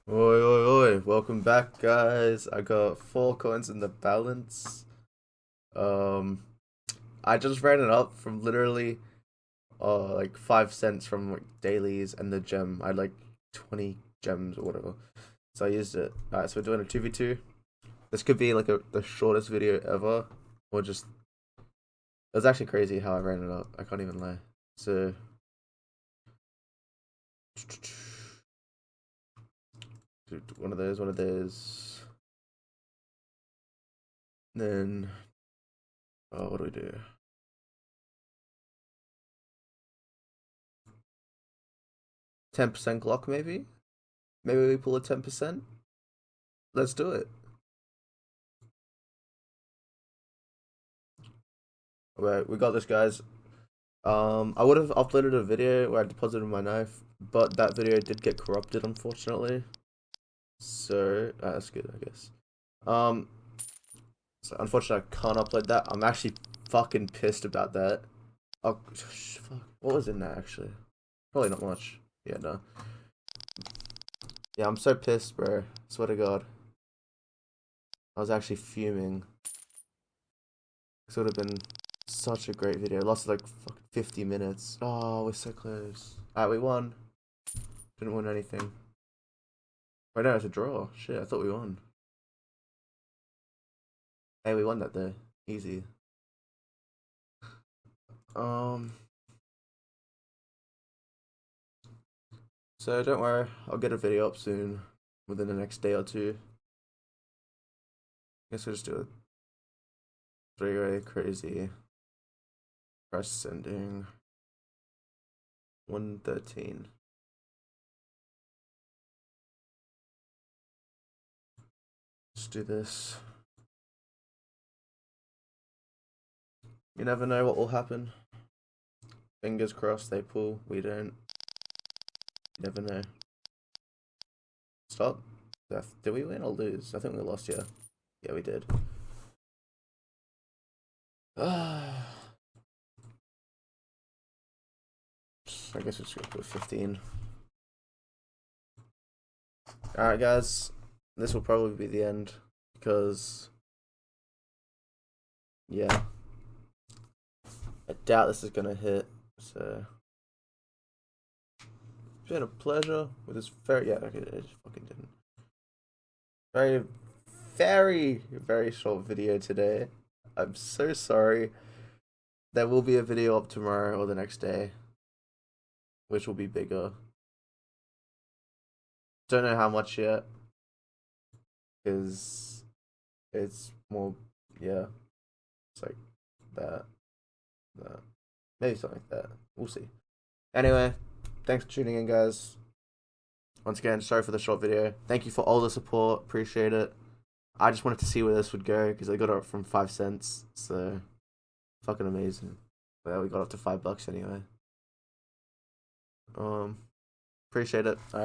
Oi, oi, oi. Welcome back, guys. I got 4 coins in the balance. Um, I just ran it up from literally, like 5 cents from like dailies and the gem. I had like 20 gems or whatever. So I used it. Alright, so we're doing a 2v2. This could be like the shortest video ever. Or just, it was actually crazy how I ran it up. I can't even lie. So, one of those, one of those. Then, oh, what do we do? 10% Glock, maybe? Maybe we pull a 10%? Let's do it. Right, we got this, guys. I would have uploaded a video where I deposited my knife, but that video did get corrupted, unfortunately. So, that's good, I guess. Um, so unfortunately, I can't upload that. I'm actually fucking pissed about that. Oh, fuck. What was in there, actually? Probably not much. Yeah, no. Yeah, I'm so pissed, bro. Swear to God. I was actually fuming. This would have been such a great video. Lost like 50 minutes. Oh, we're so close. Alright, we won. Didn't win anything. Right now it's a draw. Shit, I thought we won. Hey, we won that though. Easy. Um. So don't worry, I'll get a video up soon, within the next day or two. Guess we'll just do a three-way crazy. Press sending. 113. Let's do this. You never know what will happen. Fingers crossed they pull. We don't. You never know. Stop. Did we win or lose? I think we lost, yeah. Yeah, we did. I guess we're just gonna put 15. Alright, guys. This will probably be the end. Because, yeah. I doubt this is gonna hit. So, it's been a pleasure with this very. Yeah, okay, it just fucking didn't. Very, very short video today. I'm so sorry. There will be a video up tomorrow or the next day, which will be bigger. Don't know how much yet, because it's more, yeah, it's like that, that, maybe something like that. We'll see. Anyway, thanks for tuning in, guys. Once again, sorry for the short video. Thank you for all the support. Appreciate it. I just wanted to see where this would go because I got it up from 5 cents, so fucking amazing. Well, we got up to $5 anyway. Um, appreciate it. All right.